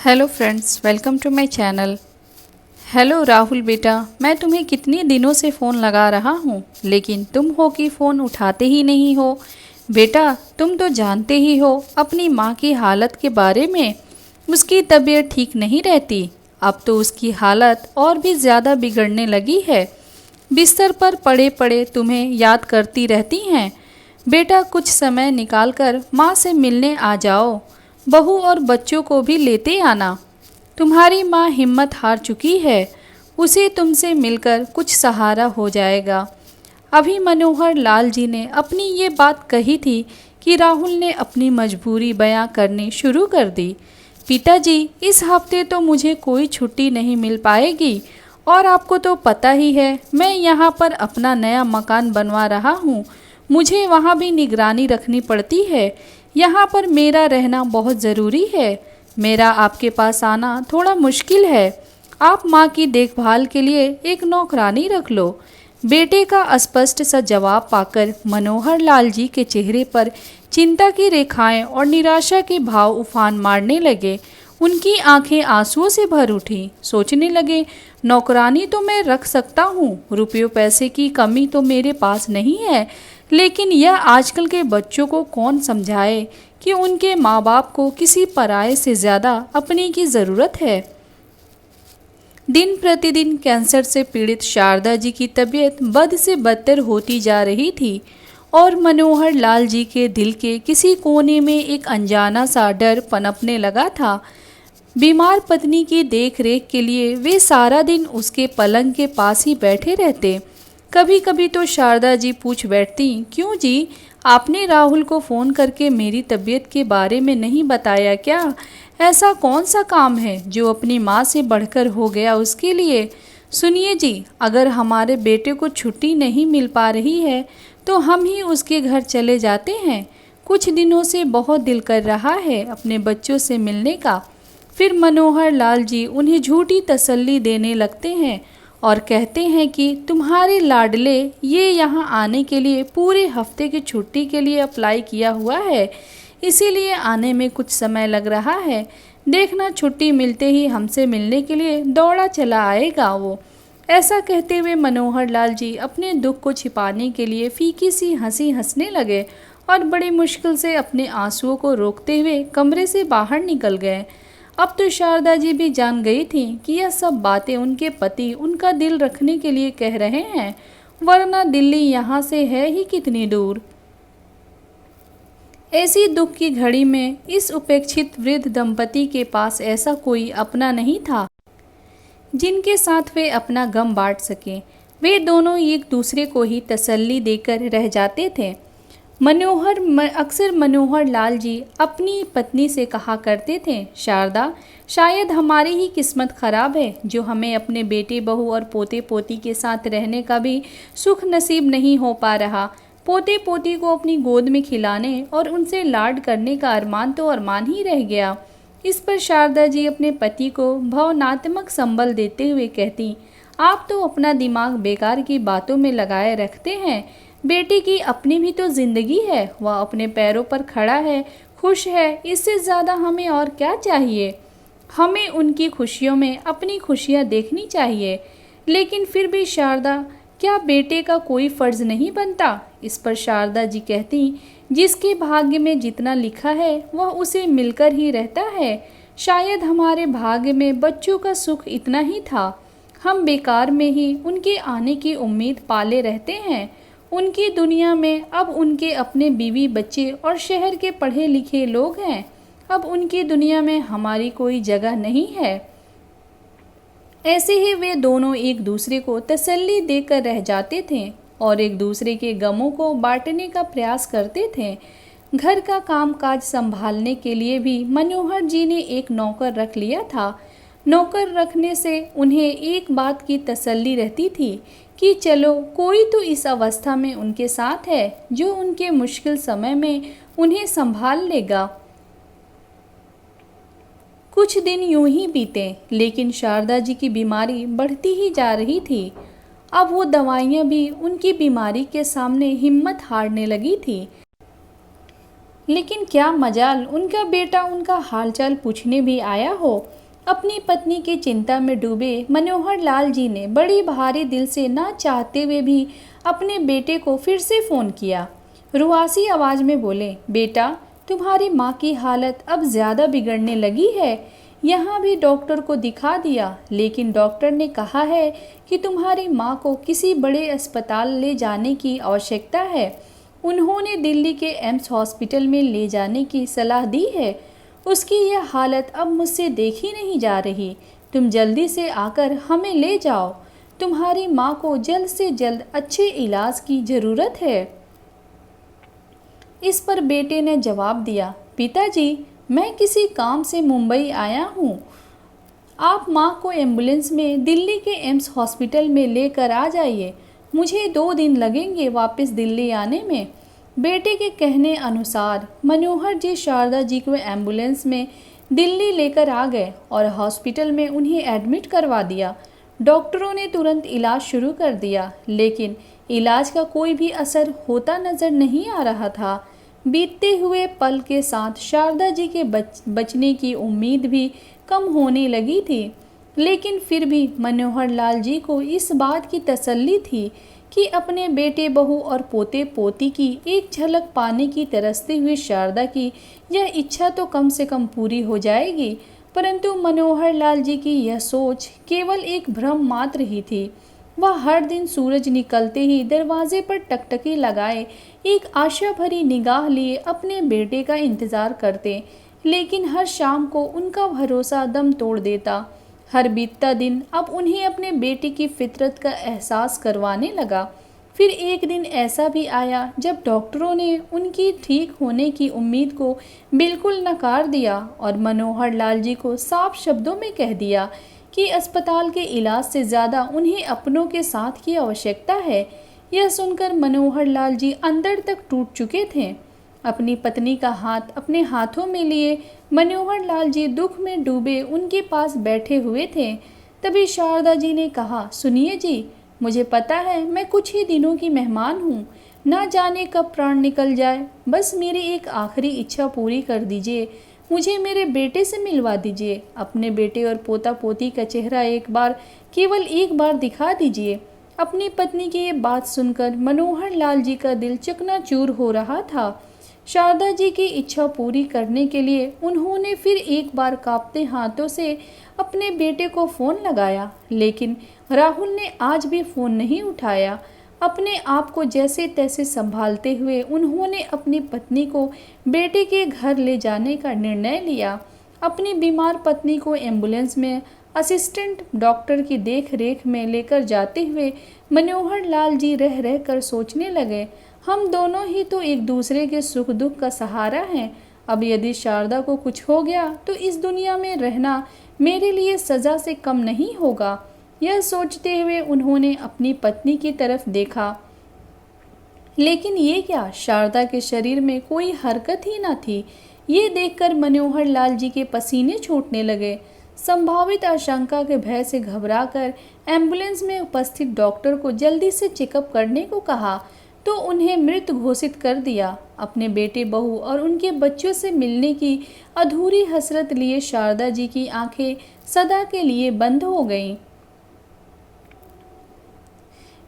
Hello friends, welcome to my channel. Hello Rahul बेटा, मैं तुम्हें कितने दिनों से फ़ोन लगा रहा हूँ, लेकिन तुम हो कि फ़ोन उठाते ही नहीं हो। बेटा, तुम तो जानते ही हो अपनी माँ की हालत के बारे में। उसकी तबीयत ठीक नहीं रहती। अब तो उसकी हालत और भी ज़्यादा बिगड़ने लगी है। बिस्तर पर पड़े पड़े तुम्हें याद करती रहती हैं। बेटा, कुछ समय निकालकर माँ से मिलने आ जाओ। बहू और बच्चों को भी लेते आना। तुम्हारी माँ हिम्मत हार चुकी है। उसे तुमसे मिलकर कुछ सहारा हो जाएगा। अभी मनोहर लाल जी ने अपनी ये बात कही थी कि राहुल ने अपनी मजबूरी बयां करनी शुरू कर दी। पिताजी, इस हफ्ते तो मुझे कोई छुट्टी नहीं मिल पाएगी और आपको तो पता ही है मैं यहाँ पर अपना नया मकान बनवा रहा हूँ। मुझे वहाँ भी निगरानी रखनी पड़ती है। यहाँ पर मेरा रहना बहुत ज़रूरी है। मेरा आपके पास आना थोड़ा मुश्किल है। आप माँ की देखभाल के लिए एक नौकरानी रख लो। बेटे का अस्पष्ट सा जवाब पाकर मनोहर लाल जी के चेहरे पर चिंता की रेखाएं और निराशा के भाव उफान मारने लगे। उनकी आंखें आंसुओं से भर उठी। सोचने लगे, नौकरानी तो मैं रख सकता हूँ, रुपयों पैसे की कमी तो मेरे पास नहीं है, लेकिन यह आजकल के बच्चों को कौन समझाए कि उनके माँ बाप को किसी पराये से ज़्यादा अपने की ज़रूरत है। दिन प्रतिदिन कैंसर से पीड़ित शारदा जी की तबीयत बद से बदतर होती जा रही थी और मनोहर लाल जी के दिल के किसी कोने में एक अनजाना सा डर पनपने लगा था। बीमार पत्नी की देख रेख के लिए वे सारा दिन उसके पलंग के पास ही बैठे रहते। कभी कभी तो शारदा जी पूछ बैठती, क्यों जी, आपने राहुल को फ़ोन करके मेरी तबीयत के बारे में नहीं बताया क्या? ऐसा कौन सा काम है जो अपनी माँ से बढ़कर हो गया उसके लिए? सुनिए जी, अगर हमारे बेटे को छुट्टी नहीं मिल पा रही है तो हम ही उसके घर चले जाते हैं। कुछ दिनों से बहुत दिल कर रहा है अपने बच्चों से मिलने का। फिर मनोहर लाल जी उन्हें झूठी तसल्ली देने लगते हैं और कहते हैं कि तुम्हारे लाडले ये यहाँ आने के लिए पूरे हफ्ते की छुट्टी के लिए अप्लाई किया हुआ है, इसीलिए आने में कुछ समय लग रहा है। देखना, छुट्टी मिलते ही हमसे मिलने के लिए दौड़ा चला आएगा वो। ऐसा कहते हुए मनोहर लाल जी अपने दुख को छिपाने के लिए फीकी सी हंसी हंसने लगे और बड़ी मुश्किल से अपने आंसुओं को रोकते हुए कमरे से बाहर निकल गए। अब तो शारदा जी भी जान गई थी कि यह सब बातें उनके पति उनका दिल रखने के लिए कह रहे हैं, वरना दिल्ली यहाँ से है ही कितनी दूर। ऐसी दुख की घड़ी में इस उपेक्षित वृद्ध दंपति के पास ऐसा कोई अपना नहीं था जिनके साथ वे अपना गम बांट सकें। वे दोनों एक दूसरे को ही तसल्ली देकर रह जाते थे। अक्सर मनोहर लाल जी अपनी पत्नी से कहा करते थे, शारदा, शायद हमारी ही किस्मत खराब है जो हमें अपने बेटे बहू और पोते पोती के साथ रहने का भी सुख नसीब नहीं हो पा रहा। पोते पोती को अपनी गोद में खिलाने और उनसे लाड करने का अरमान तो अरमान ही रह गया। इस पर शारदा जी अपने पति को भावनात्मक संबल देते हुए कहती, आप तो अपना दिमाग बेकार की बातों में लगाए रखते हैं। बेटे की अपनी भी तो जिंदगी है, वह अपने पैरों पर खड़ा है, खुश है, इससे ज़्यादा हमें और क्या चाहिए? हमें उनकी खुशियों में अपनी खुशियाँ देखनी चाहिए। लेकिन फिर भी शारदा, क्या बेटे का कोई फ़र्ज़ नहीं बनता? इस पर शारदा जी कहती, जिसके भाग्य में जितना लिखा है वह उसे मिलकर ही रहता है। शायद हमारे भाग्य में बच्चों का सुख इतना ही था। हम बेकार में ही उनके आने की उम्मीद पाले रहते हैं। उनकी दुनिया में अब उनके अपने बीवी बच्चे और शहर के पढ़े लिखे लोग हैं। अब उनकी दुनिया में हमारी कोई जगह नहीं है। ऐसे ही वे दोनों एक दूसरे को तसल्ली देकर रह जाते थे और एक दूसरे के गमों को बांटने का प्रयास करते थे। घर का कामकाज संभालने के लिए भी मनोहर जी ने एक नौकर रख लिया था। नौकर रखने से उन्हें एक बात की तसल्ली रहती थी कि चलो, कोई तो इस अवस्था में उनके साथ है जो उनके मुश्किल समय में उन्हें संभाल लेगा। कुछ दिन यूं ही बीते, लेकिन शारदा जी की बीमारी बढ़ती ही जा रही थी। अब वो दवाइयाँ भी उनकी बीमारी के सामने हिम्मत हारने लगी थी। लेकिन क्या मजाल उनका बेटा उनका हालचाल पूछने भी आया हो। अपनी पत्नी की चिंता में डूबे मनोहर लाल जी ने बड़ी भारी दिल से ना चाहते हुए भी अपने बेटे को फिर से फ़ोन किया। रुआसी आवाज़ में बोले, बेटा तुम्हारी माँ की हालत अब ज़्यादा बिगड़ने लगी है। यहाँ भी डॉक्टर को दिखा दिया, लेकिन डॉक्टर ने कहा है कि तुम्हारी माँ को किसी बड़े अस्पताल ले जाने की आवश्यकता है। उन्होंने दिल्ली के एम्स हॉस्पिटल में ले जाने की सलाह दी है। उसकी यह हालत अब मुझसे देखी नहीं जा रही। तुम जल्दी से आकर हमें ले जाओ। तुम्हारी माँ को जल्द से जल्द अच्छे इलाज की ज़रूरत है। इस पर बेटे ने जवाब दिया, पिताजी मैं किसी काम से मुंबई आया हूँ। आप माँ को एम्बुलेंस में दिल्ली के एम्स हॉस्पिटल में लेकर आ जाइए। मुझे 2 दिन लगेंगे वापस दिल्ली आने में। बेटे के कहने अनुसार मनोहर जी शारदा जी को एम्बुलेंस में दिल्ली लेकर आ गए और हॉस्पिटल में उन्हें एडमिट करवा दिया। डॉक्टरों ने तुरंत इलाज शुरू कर दिया, लेकिन इलाज का कोई भी असर होता नजर नहीं आ रहा था। बीतते हुए पल के साथ शारदा जी के बचने की उम्मीद भी कम होने लगी थी, लेकिन फिर भी मनोहर लाल जी को इस बात की तसल्ली थी कि अपने बेटे बहू और पोते पोती की एक झलक पाने की तरसती हुई शारदा की यह इच्छा तो कम से कम पूरी हो जाएगी। परंतु मनोहर लाल जी की यह सोच केवल एक भ्रम मात्र ही थी। वह हर दिन सूरज निकलते ही दरवाजे पर टकटकी लगाए एक आशा भरी निगाह लिए अपने बेटे का इंतजार करते, लेकिन हर शाम को उनका भरोसा दम तोड़ देता। हर बीतता दिन अब उन्हें अपने बेटे की फितरत का एहसास करवाने लगा। फिर एक दिन ऐसा भी आया जब डॉक्टरों ने उनकी ठीक होने की उम्मीद को बिल्कुल नकार दिया और मनोहर लाल जी को साफ शब्दों में कह दिया कि अस्पताल के इलाज से ज़्यादा उन्हें अपनों के साथ की आवश्यकता है। यह सुनकर मनोहर लाल जी अंदर तक टूट चुके थे। अपनी पत्नी का हाथ अपने हाथों में लिए मनोहर लाल जी दुख में डूबे उनके पास बैठे हुए थे। तभी शारदा जी ने कहा, सुनिए जी, मुझे पता है मैं कुछ ही दिनों की मेहमान हूँ, ना जाने कब प्राण निकल जाए। बस मेरी एक आखिरी इच्छा पूरी कर दीजिए, मुझे मेरे बेटे से मिलवा दीजिए। अपने बेटे और पोता पोती का चेहरा एक बार, केवल एक बार दिखा दीजिए। अपनी पत्नी की ये बात सुनकर मनोहर लाल जी का दिल चकनाचूर हो रहा था। शारदा जी की इच्छा पूरी करने के लिए उन्होंने फिर एक बार कांपते हाथों से अपने बेटे को फ़ोन लगाया, लेकिन राहुल ने आज भी फ़ोन नहीं उठाया। अपने आप को जैसे तैसे संभालते हुए उन्होंने अपनी पत्नी को बेटे के घर ले जाने का निर्णय लिया। अपनी बीमार पत्नी को एम्बुलेंस में असिस्टेंट डॉक्टर की देख रेख में लेकर जाते हुए मनोहर लाल जी रह रह कर सोचने लगे, हम दोनों ही तो एक दूसरे के सुख दुख का सहारा हैं। अब यदि शारदा को कुछ हो गया तो इस दुनिया में रहना मेरे लिए सज़ा से कम नहीं होगा। यह सोचते हुए उन्होंने अपनी पत्नी की तरफ देखा, लेकिन ये क्या, शारदा के शरीर में कोई हरकत ही न थी। ये देखकर मनोहर लाल जी के पसीने छूटने लगे। संभावित आशंका के भय से घबराकर एम्बुलेंस में उपस्थित डॉक्टर को जल्दी से चेकअप करने को कहा तो उन्हें मृत घोषित कर दिया। अपने बेटे बहू और उनके बच्चों से मिलने की अधूरी हसरत लिए शारदा जी की आंखें सदा के लिए बंद हो गईं।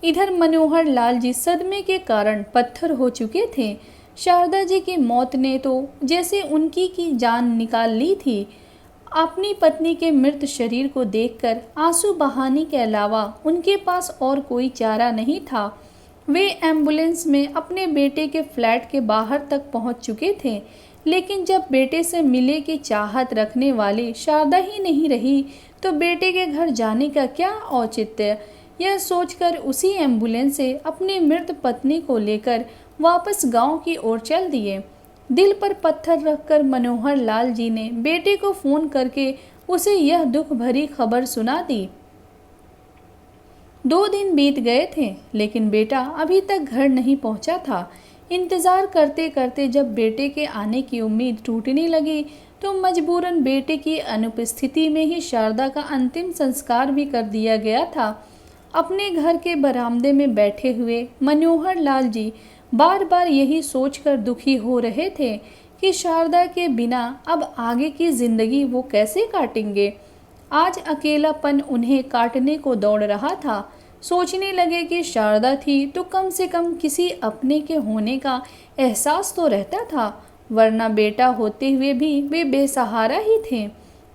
इधर मनोहर लाल जी सदमे के कारण पत्थर हो चुके थे। शारदा जी की मौत ने तो जैसे उनकी की जान निकाल ली थी। अपनी पत्नी के मृत शरीर को देखकर आंसू बहाने के अलावा उनके पास और कोई चारा नहीं था। वे एम्बुलेंस में अपने बेटे के फ्लैट के बाहर तक पहुंच चुके थे, लेकिन जब बेटे से मिले की चाहत रखने वाली शारदा ही नहीं रही तो बेटे के घर जाने का क्या औचित्य। यह सोचकर उसी एम्बुलेंस से अपनी मृत पत्नी को लेकर वापस गांव की ओर चल दिए। दिल पर पत्थर रखकर मनोहर लाल जी ने बेटे को फ़ोन करके उसे यह दुख भरी खबर सुना दी। 2 दिन बीत गए थे, लेकिन बेटा अभी तक घर नहीं पहुंचा था। इंतज़ार करते करते जब बेटे के आने की उम्मीद टूटने लगी तो मजबूरन बेटे की अनुपस्थिति में ही शारदा का अंतिम संस्कार भी कर दिया गया था। अपने घर के बरामदे में बैठे हुए मनोहर लाल जी बार बार यही सोचकर दुखी हो रहे थे कि शारदा के बिना अब आगे की जिंदगी वो कैसे काटेंगे। आज अकेलापन उन्हें काटने को दौड़ रहा था। सोचने लगे कि शारदा थी तो कम से कम किसी अपने के होने का एहसास तो रहता था, वरना बेटा होते हुए भी वे बेसहारा ही थे।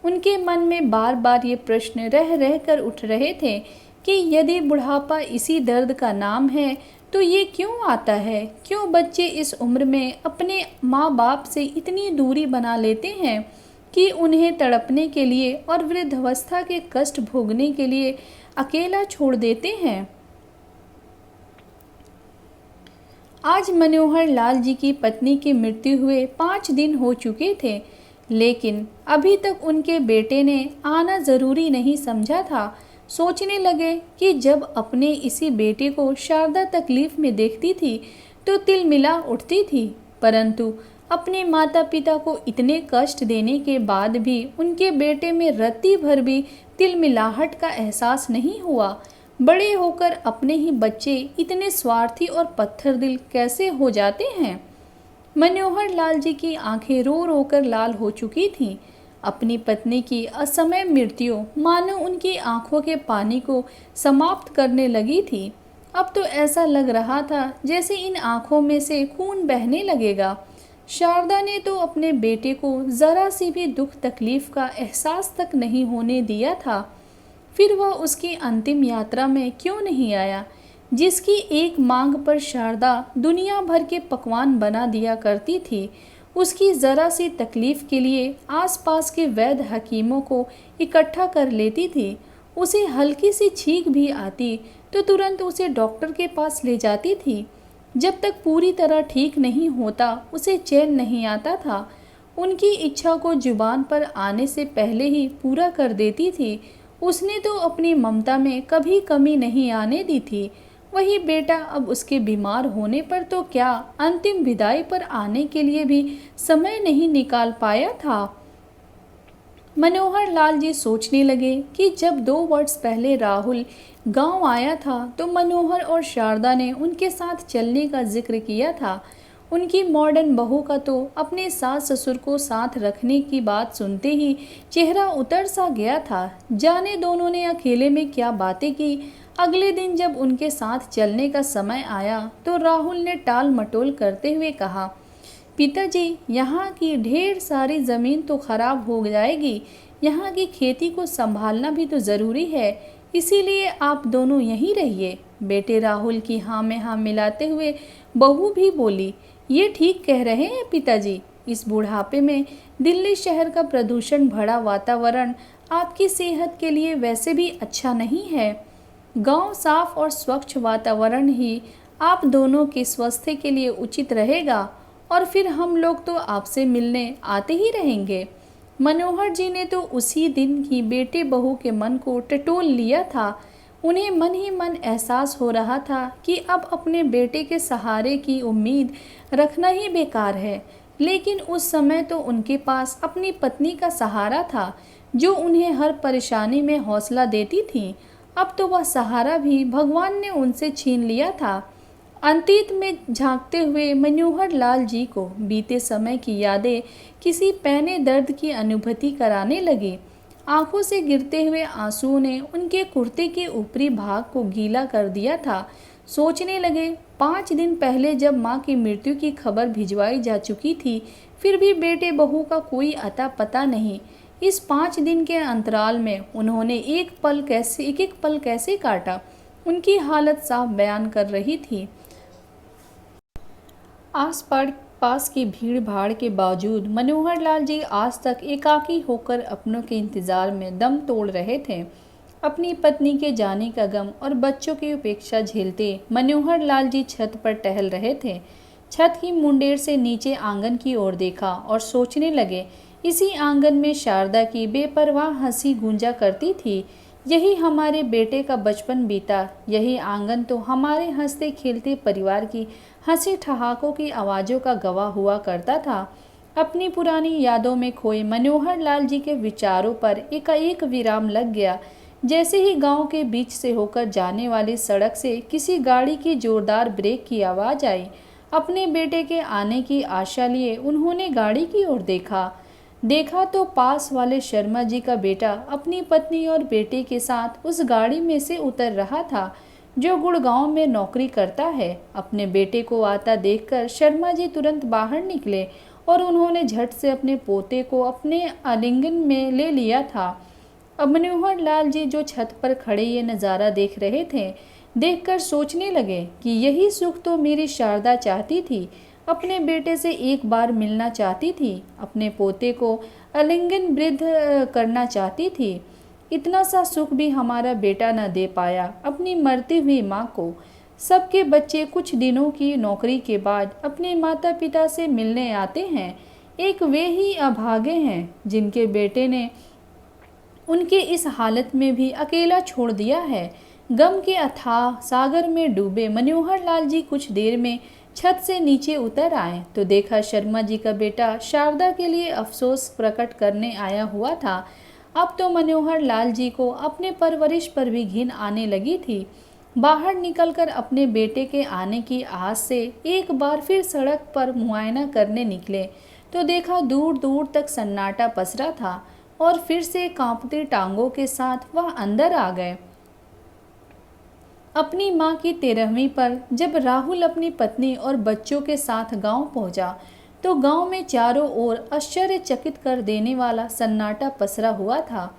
उनके मन में बार बार ये प्रश्न रह रह कर उठ रहे थे कि यदि बुढ़ापा इसी दर्द का नाम है तो ये क्यों आता है, क्यों बच्चे इस उम्र में अपने माँ बाप से इतनी दूरी बना लेते हैं कि उन्हें तड़पने के लिए और वृद्धावस्था के कष्ट भोगने के लिए अकेला छोड़ देते हैं। आज मनोहर लाल जी की पत्नी की मृत्यु हुए 5 दिन हो चुके थे, लेकिन अभी तक उनके बेटे ने आना ज़रूरी नहीं समझा था। सोचने लगे कि जब अपने इसी बेटे को शारदा तकलीफ में देखती थी तो तिलमिला उठती थी, परंतु अपने माता पिता को इतने कष्ट देने के बाद भी उनके बेटे में रत्ती भर भी तिलमिलाहट का एहसास नहीं हुआ। बड़े होकर अपने ही बच्चे इतने स्वार्थी और पत्थर दिल कैसे हो जाते हैं। मनोहर लाल जी की आंखें रो रो कर लाल हो चुकी थीं। अपनी पत्नी की असमय मृत्यु मानो उनकी आंखों के पानी को समाप्त करने लगी थी। अब तो ऐसा लग रहा था जैसे इन आंखों में से खून बहने लगेगा। शारदा ने तो अपने बेटे को जरा सी भी दुख तकलीफ का एहसास तक नहीं होने दिया था। फिर वह उसकी अंतिम यात्रा में क्यों नहीं आया, जिसकी एक मांग पर शारदा दुनिया भर के पकवान बना दिया करती थी। उसकी ज़रा सी तकलीफ़ के लिए आसपास के वैद्य हकीमों को इकट्ठा कर लेती थी। उसे हल्की सी छींक भी आती तो तुरंत उसे डॉक्टर के पास ले जाती थी। जब तक पूरी तरह ठीक नहीं होता उसे चैन नहीं आता था। उनकी इच्छा को जुबान पर आने से पहले ही पूरा कर देती थी। उसने तो अपनी ममता में कभी कमी नहीं आने दी थी। वही बेटा अब उसके बीमार होने पर तो क्या अंतिम विदाई पर आने के लिए भी समय नहीं निकाल पाया था। मनोहर लाल जी सोचने लगे कि जब 2 वर्ष पहले राहुल गांव आया था तो मनोहर और शारदा ने उनके साथ चलने का जिक्र किया था। उनकी मॉडर्न बहू का तो अपने सास ससुर को साथ रखने की बात सुनते ही चेहरा उतर सा गया था। जाने दोनों ने अकेले में क्या बातें की। अगले दिन जब उनके साथ चलने का समय आया तो राहुल ने टाल मटोल करते हुए कहा, पिताजी, यहाँ की ढेर सारी ज़मीन तो खराब हो जाएगी, यहाँ की खेती को संभालना भी तो ज़रूरी है, इसीलिए आप दोनों यहीं रहिए। बेटे राहुल की हाँ में हाँ मिलाते हुए बहू भी बोली, ये ठीक कह रहे हैं पिताजी, इस बुढ़ापे में दिल्ली शहर का प्रदूषण भरा वातावरण आपकी सेहत के लिए वैसे भी अच्छा नहीं है। गांव साफ और स्वच्छ वातावरण ही आप दोनों के स्वास्थ्य के लिए उचित रहेगा और फिर हम लोग तो आपसे मिलने आते ही रहेंगे। मनोहर जी ने तो उसी दिन ही बेटे बहू के मन को टटोल लिया था। उन्हें मन ही मन एहसास हो रहा था कि अब अपने बेटे के सहारे की उम्मीद रखना ही बेकार है, लेकिन उस समय तो उनके पास अपनी पत्नी का सहारा था जो उन्हें हर परेशानी में हौसला देती थी। अब तो वह सहारा भी भगवान ने उनसे छीन लिया था। अतीत में झांकते हुए मनोहर लाल जी को बीते समय की यादें किसी पैने दर्द की अनुभूति कराने लगी। आंखों से गिरते हुए आंसुओं ने उनके कुर्ते के ऊपरी भाग को गीला कर दिया था। सोचने लगे, 5 दिन पहले जब माँ की मृत्यु की खबर भिजवाई जा चुकी थी, फिर भी बेटे बहू का कोई अता पता नहीं। इस 5 दिन के अंतराल में उन्होंने एक एक पल कैसे काटा, उनकी हालत साफ बयान कर रही थी। आस पास की भीड़ भाड़ के बावजूद मनोहर लाल जी आज तक एकाकी होकर अपनों के इंतज़ार में दम तोड़ रहे थे। अपनी पत्नी के जाने का गम और बच्चों की उपेक्षा झेलते मनोहर लाल जी छत पर टहल रहे थे। छत की मुंडेर से नीचे आंगन की ओर देखा और सोचने लगे, इसी आंगन में शारदा की बेपरवाह हंसी गूंजा करती थी। यही हमारे बेटे का बचपन बीता, यही आंगन तो हमारे हंसते खेलते परिवार की हंसी ठहाकों की आवाज़ों का गवाह हुआ करता था। अपनी पुरानी यादों में खोए मनोहर लाल जी के विचारों पर एकाएक विराम लग गया। जैसे ही गांव के बीच से होकर जाने वाली सड़क से किसी गाड़ी की जोरदार ब्रेक की आवाज़ आई, अपने बेटे के आने की आशा लिए उन्होंने गाड़ी की ओर देखा तो पास वाले शर्मा जी का बेटा अपनी पत्नी और बेटे के साथ उस गाड़ी में से उतर रहा था जो गुड़गांव में नौकरी करता है। अपने बेटे को आता देखकर शर्मा जी तुरंत बाहर निकले और उन्होंने झट से अपने पोते को अपने आलिंगन में ले लिया था। अब मनोहर लाल जी जो छत पर खड़े ये नज़ारा देख रहे थे, देखकर सोचने लगे कि यही सुख तो मेरी शारदा चाहती थी, अपने बेटे से एक बार मिलना चाहती थी, अपने पोते को आलिंगन वृद्ध करना चाहती थी। इतना सा सुख भी हमारा बेटा न दे पाया अपनी मरती हुई माँ को। सबके बच्चे कुछ दिनों की नौकरी के बाद अपने माता पिता से मिलने आते हैं, एक वे ही अभागे हैं जिनके बेटे ने उनके इस हालत में भी अकेला छोड़ दिया है। गम के अथाह सागर में डूबे मनोहर लाल जी कुछ देर में छत से नीचे उतर आए तो देखा शर्मा जी का बेटा शारदा के लिए अफसोस प्रकट करने आया हुआ था। अब तो मनोहर लाल जी को अपने परवरिश पर भी घिन आने लगी थी। बाहर निकलकर अपने बेटे के आने की आस से एक बार फिर सड़क पर मुआयना करने निकले तो देखा दूर दूर तक सन्नाटा पसरा था और फिर से कांपती टांगों के साथ वह अंदर आ गए। अपनी माँ की 13वीं पर जब राहुल अपनी पत्नी और बच्चों के साथ गांव पहुंचा तो गांव में चारों ओर आश्चर्यचकित कर देने वाला सन्नाटा पसरा हुआ था।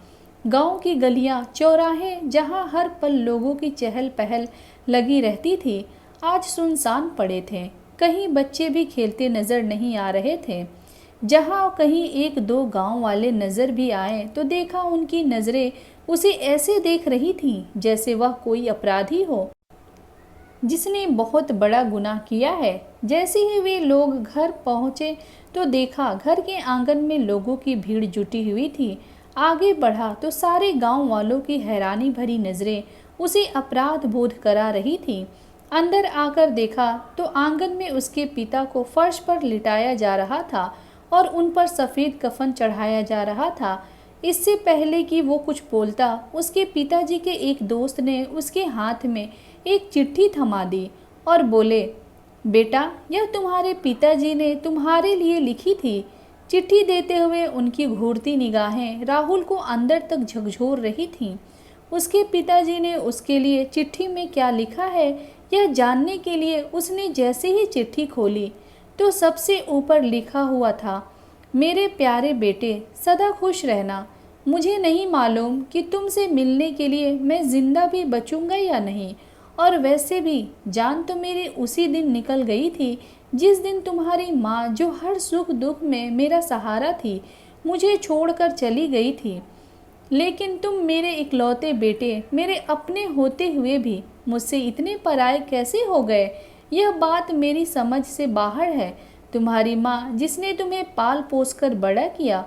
गांव की गलियां, चौराहे जहां हर पल लोगों की चहल पहल लगी रहती थी, आज सुनसान पड़े थे। कहीं बच्चे भी खेलते नजर नहीं आ रहे थे। जहां कहीं एक दो गांव वाले नजर भी आए तो देखा उनकी नजरें उसे ऐसे देख रही थीं जैसे वह कोई अपराधी हो जिसने बहुत बड़ा गुनाह किया है। जैसे ही वे लोग घर पहुंचे तो देखा घर के आंगन में लोगों की भीड़ जुटी हुई थी। आगे बढ़ा तो सारे गांव वालों की हैरानी भरी नजरें उसे अपराध बोध करा रही थी। अंदर आकर देखा तो आंगन में उसके पिता को फर्श पर लिटाया जा रहा था और उन पर सफ़ेद कफन चढ़ाया जा रहा था। इससे पहले कि वो कुछ बोलता, उसके पिताजी के एक दोस्त ने उसके हाथ में एक चिट्ठी थमा दी और बोले, बेटा, यह तुम्हारे पिताजी ने तुम्हारे लिए लिखी थी। चिट्ठी देते हुए उनकी घूरती निगाहें राहुल को अंदर तक झकझोर रही थीं। उसके पिताजी ने उसके लिए चिट्ठी में क्या लिखा है यह जानने के लिए उसने जैसे ही चिट्ठी खोली तो सबसे ऊपर लिखा हुआ था, मेरे प्यारे बेटे, सदा खुश रहना। मुझे नहीं मालूम कि तुमसे मिलने के लिए मैं जिंदा भी बचूंगा या नहीं, और वैसे भी जान तो मेरी उसी दिन निकल गई थी जिस दिन तुम्हारी माँ, जो हर सुख दुख में मेरा सहारा थी, मुझे छोड़कर चली गई थी। लेकिन तुम मेरे इकलौते बेटे, मेरे अपने होते हुए भी मुझसे इतने पराए कैसे हो गए, यह बात मेरी समझ से बाहर है। तुम्हारी माँ, जिसने तुम्हें पाल पोस कर बड़ा किया,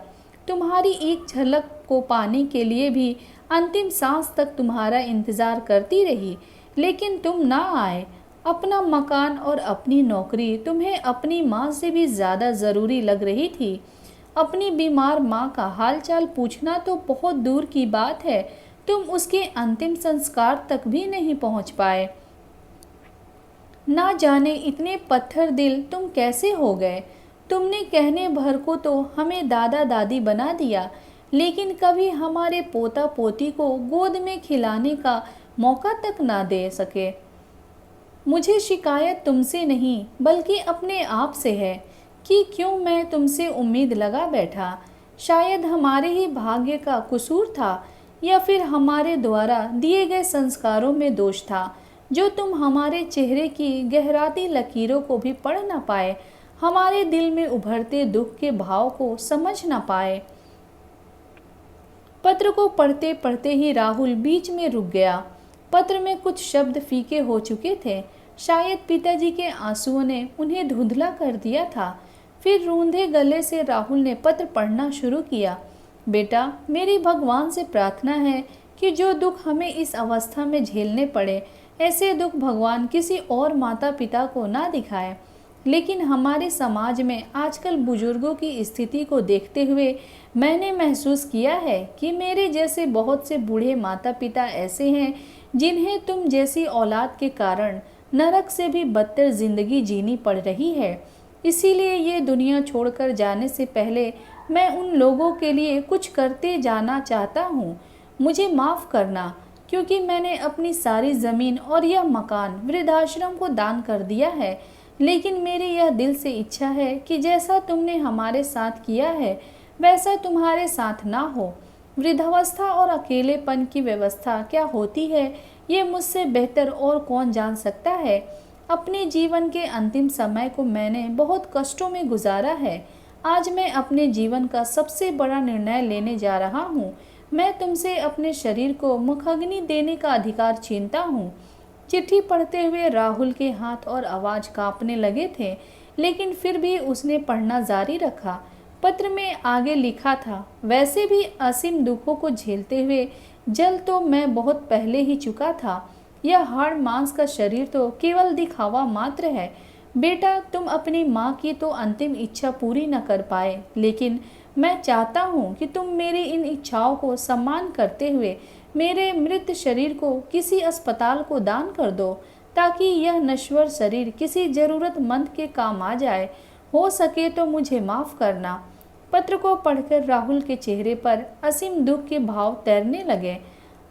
तुम्हारी एक झलक को पाने के लिए भी अंतिम सांस तक तुम्हारा इंतज़ार करती रही, लेकिन तुम ना आए। अपना मकान और अपनी नौकरी तुम्हें अपनी माँ से भी ज़्यादा ज़रूरी लग रही थी। अपनी बीमार माँ का हालचाल पूछना तो बहुत दूर की बात है, तुम उसके अंतिम संस्कार तक भी नहीं पहुँच पाए। ना जाने इतने पत्थर दिल तुम कैसे हो गए। तुमने कहने भर को तो हमें दादा दादी बना दिया, लेकिन कभी हमारे पोता पोती को गोद में खिलाने का मौका तक ना दे सके। मुझे शिकायत तुमसे नहीं बल्कि अपने आप से है कि क्यों मैं तुमसे उम्मीद लगा बैठा। शायद हमारे ही भाग्य का कसूर था या फिर हमारे द्वारा दिए गए संस्कारों में दोष था जो तुम हमारे चेहरे की गहराती लकीरों को भी पढ़ ना पाए, हमारे दिल में उभरते दुख के भाव को समझ ना पाए। पत्र को पढ़ते पढ़ते ही राहुल बीच में रुक गया। पत्र में कुछ शब्द फीके हो चुके थे, शायद पिताजी के आंसुओं ने उन्हें धुंधला कर दिया था। फिर रूंधे गले से राहुल ने पत्र पढ़ना शुरू किया। बेटा, मेरी भगवान से प्रार्थना है कि जो दुख हमें इस अवस्था में झेलने पड़े, ऐसे दुख भगवान किसी और माता पिता को ना दिखाए। लेकिन हमारे समाज में आजकल बुजुर्गों की स्थिति को देखते हुए मैंने महसूस किया है कि मेरे जैसे बहुत से बूढ़े माता पिता ऐसे हैं जिन्हें तुम जैसी औलाद के कारण नरक से भी बदतर जिंदगी जीनी पड़ रही है। इसीलिए ये दुनिया छोड़कर जाने से पहले मैं उन लोगों के लिए कुछ करते जाना चाहता हूँ। मुझे माफ़ करना, क्योंकि मैंने अपनी सारी ज़मीन और यह मकान वृद्धाश्रम को दान कर दिया है। लेकिन मेरी यह दिल से इच्छा है कि जैसा तुमने हमारे साथ किया है वैसा तुम्हारे साथ ना हो। वृद्धावस्था और अकेलेपन की व्यवस्था क्या होती है ये मुझसे बेहतर और कौन जान सकता है। अपने जीवन के अंतिम समय को मैंने बहुत कष्टों में गुजारा है। आज मैं अपने जीवन का सबसे बड़ा निर्णय लेने जा रहा हूँ। मैं तुमसे अपने शरीर को मुखाग्नि देने का अधिकार छीनता हूँ। चिट्ठी पढ़ते हुए राहुल के हाथ और आवाज़ कांपने लगे थे, लेकिन फिर भी उसने पढ़ना जारी रखा। पत्र में आगे लिखा था, वैसे भी असीम दुखों को झेलते हुए जल तो मैं बहुत पहले ही चुका था। यह हाड़ मांस का शरीर तो केवल दिखावा मात्र है। बेटा, तुम अपनी माँ की तो अंतिम इच्छा पूरी न कर पाए, लेकिन मैं चाहता हूँ कि तुम मेरी इन इच्छाओं को सम्मान करते हुए मेरे मृत शरीर को किसी अस्पताल को दान कर दो, ताकि यह नश्वर शरीर किसी ज़रूरतमंद के काम आ जाए। हो सके तो मुझे माफ़ करना। पत्र को पढ़कर राहुल के चेहरे पर असीम दुख के भाव तैरने लगे।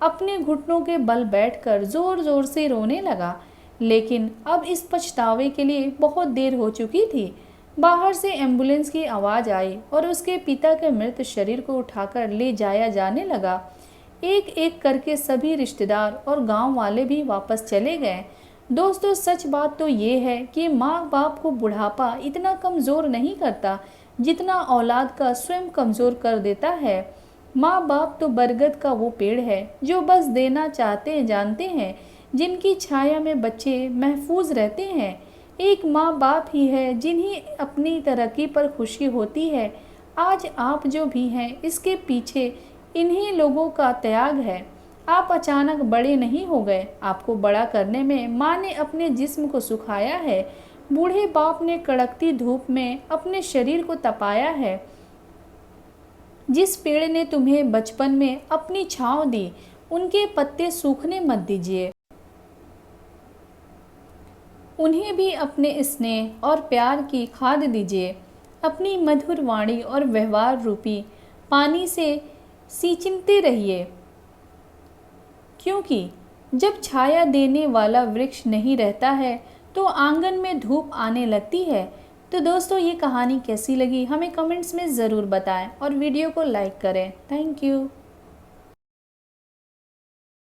अपने घुटनों के बल बैठकर जोर जोर से रोने लगा, लेकिन अब इस पछतावे के लिए बहुत देर हो चुकी थी। बाहर से एम्बुलेंस की आवाज़ आई और उसके पिता के मृत शरीर को उठाकर ले जाया जाने लगा। एक एक करके सभी रिश्तेदार और गांव वाले भी वापस चले गए। दोस्तों, सच बात तो ये है कि माँ बाप को बुढ़ापा इतना कमज़ोर नहीं करता जितना औलाद का स्वयं कमज़ोर कर देता है। माँ बाप तो बरगद का वो पेड़ है जो बस देना चाहते जानते हैं, जिनकी छाया में बच्चे महफूज रहते हैं। एक माँ बाप ही है जिन्हें अपनी तरक्की पर खुशी होती है। आज आप जो भी हैं इसके पीछे इन्हीं लोगों का त्याग है। आप अचानक बड़े नहीं हो गए, आपको बड़ा करने में माँ ने अपने जिस्म को सुखाया है। बूढ़े बाप ने कड़कती धूप में अपने शरीर को तपाया है। जिस पेड़ ने तुम्हें बचपन में अपनी छांव दी, उनके पत्ते सूखने मत दीजिए। उन्हें भी अपने स्नेह और प्यार की खाद दीजिए। अपनी मधुर वाणी और व्यवहार रूपी पानी से सींचते रहिए, क्योंकि जब छाया देने वाला वृक्ष नहीं रहता है तो आंगन में धूप आने लगती है। तो दोस्तों, ये कहानी कैसी लगी हमें कमेंट्स में ज़रूर बताएं और वीडियो को लाइक करें। Thank you.